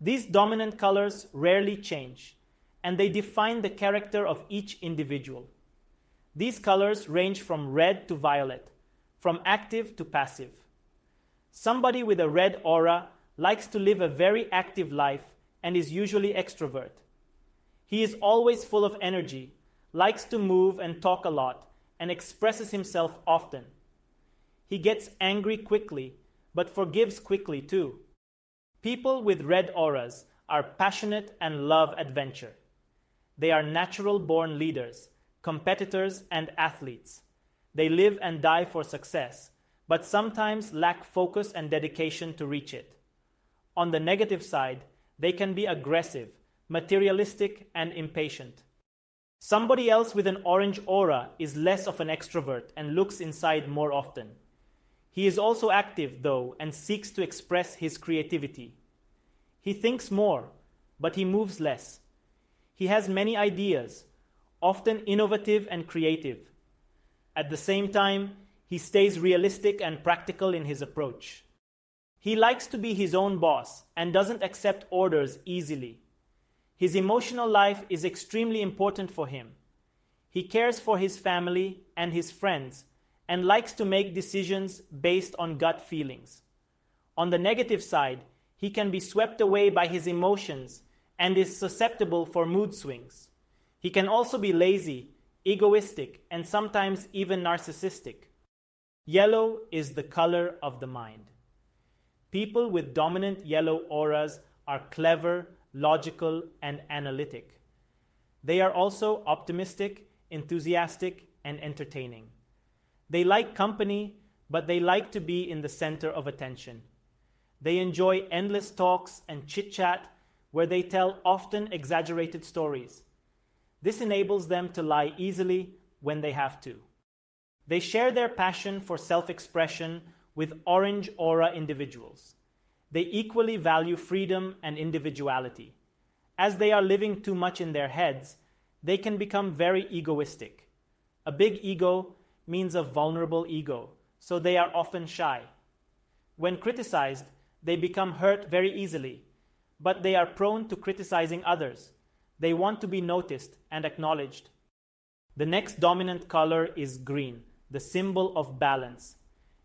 These dominant colors rarely change, and they define the character of each individual. These colors range from red to violet, from active to passive. Somebody with a red aura likes to live a very active life and is usually extrovert. He is always full of energy, likes to move and talk a lot, and expresses himself often. He gets angry quickly, but forgives quickly too. People with red auras are passionate and love adventure. They are natural-born leaders, competitors, and athletes. They live and die for success, but sometimes lack focus and dedication to reach it. On the negative side, they can be aggressive, materialistic, and impatient. Somebody else with an orange aura is less of an extrovert and looks inside more often. He is also active, though, and seeks to express his creativity. He thinks more, but he moves less. He has many ideas, often innovative and creative. At the same time, he stays realistic and practical in his approach. He likes to be his own boss and doesn't accept orders easily. His emotional life is extremely important for him. He cares for his family and his friends and likes to make decisions based on gut feelings. On the negative side, he can be swept away by his emotions and is susceptible for mood swings. He can also be lazy, egoistic, and sometimes even narcissistic. Yellow is the color of the mind. People with dominant yellow auras are clever, logical, and analytic. They are also optimistic, enthusiastic, and entertaining. They like company, but they like to be in the center of attention. They enjoy endless talks and chit-chat where they tell often exaggerated stories. This enables them to lie easily when they have to. They share their passion for self-expression with orange aura individuals. They equally value freedom and individuality. As they are living too much in their heads, they can become very egoistic. A big ego means a vulnerable ego, so they are often shy. When criticized, they become hurt very easily, but they are prone to criticizing others. They want to be noticed and acknowledged. The next dominant color is green, the symbol of balance.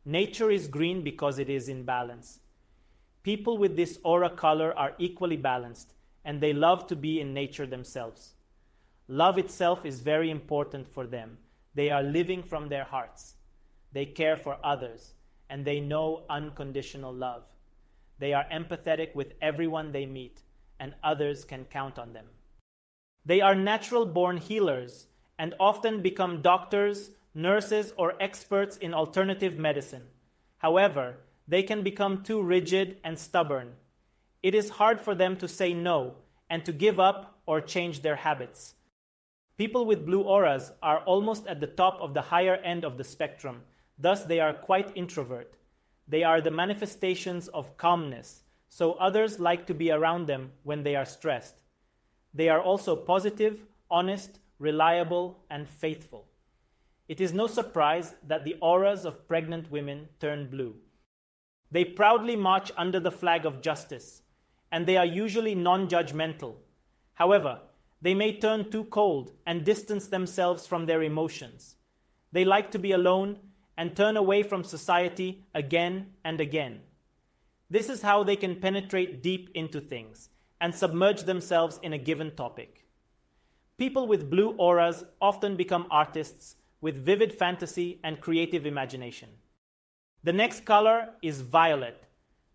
Nature is green because it is in balance. People with this aura color are equally balanced, and they love to be in nature themselves. Love itself is very important for them. They are living from their hearts. They care for others, and they know unconditional love. They are empathetic with everyone they meet, and others can count on them. They are natural-born healers and often become doctors, nurses, or experts in alternative medicine. However, they can become too rigid and stubborn. It is hard for them to say no and to give up or change their habits. People with blue auras are almost at the top of the higher end of the spectrum, thus they are quite introvert. They are the manifestations of calmness, so others like to be around them when they are stressed. They are also positive, honest, reliable, and faithful. It is no surprise that the auras of pregnant women turn blue. They proudly march under the flag of justice, and they are usually non-judgmental. However, they may turn too cold and distance themselves from their emotions. They like to be alone and turn away from society again and again. This is how they can penetrate deep into things and submerge themselves in a given topic. People with blue auras often become artists with vivid fantasy and creative imagination. The next color is violet,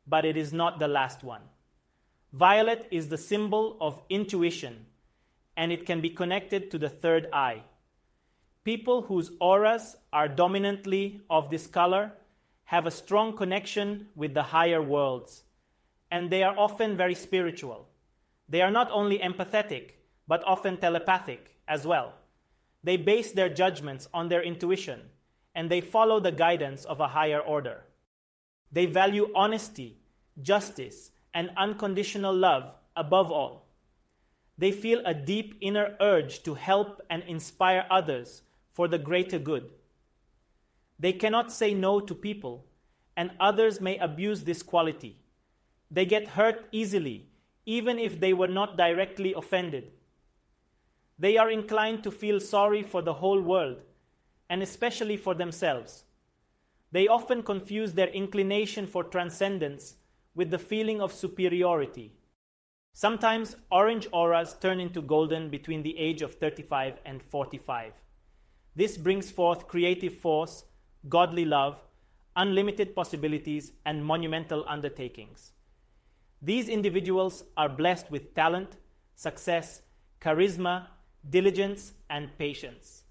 but it is not the last one. Violet is the symbol of intuition, and it can be connected to the third eye. People whose auras are dominantly of this color have a strong connection with the higher worlds, and they are often very spiritual. They are not only empathetic, but often telepathic as well. They base their judgments on their intuition, and they follow the guidance of a higher order. They value honesty, justice, and unconditional love above all. They feel a deep inner urge to help and inspire others for the greater good. They cannot say no to people, and others may abuse this quality. They get hurt easily, even if they were not directly offended. They are inclined to feel sorry for the whole world, and especially for themselves. They often confuse their inclination for transcendence with the feeling of superiority. Sometimes orange auras turn into golden between the age of 35 and 45. This brings forth creative force, godly love, unlimited possibilities, and monumental undertakings. These individuals are blessed with talent, success, charisma, diligence, and patience.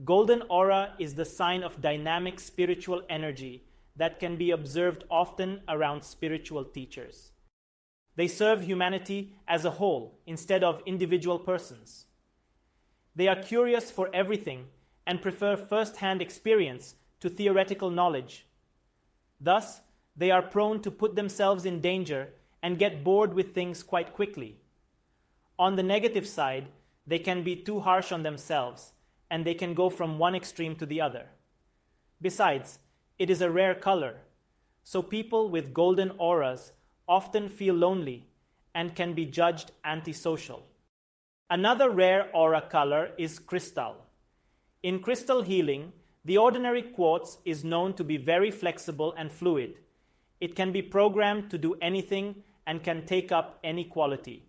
Golden aura is the sign of dynamic spiritual energy that can be observed often around spiritual teachers. They serve humanity as a whole instead of individual persons. They are curious for everything and prefer first-hand experience to theoretical knowledge. Thus, they are prone to put themselves in danger and get bored with things quite quickly. On the negative side, they can be too harsh on themselves, and they can go from one extreme to the other. Besides, it is a rare color, so people with golden auras often feel lonely and can be judged antisocial. Another rare aura color is crystal. In crystal healing, the ordinary quartz is known to be very flexible and fluid. It can be programmed to do anything and can take up any quality.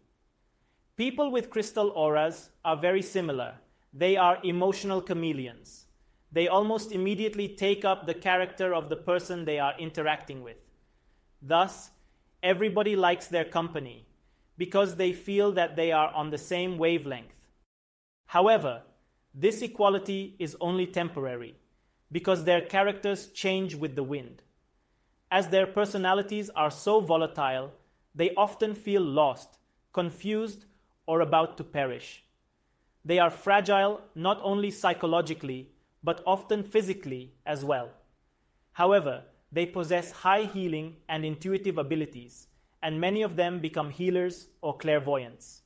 People with crystal auras are very similar. They are emotional chameleons. They almost immediately take up the character of the person they are interacting with. Thus, everybody likes their company because they feel that they are on the same wavelength. However, this equality is only temporary because their characters change with the wind. As their personalities are so volatile, they often feel lost, confused, or about to perish. They are fragile not only psychologically, but often physically as well. However, they possess high healing and intuitive abilities, and many of them become healers or clairvoyants.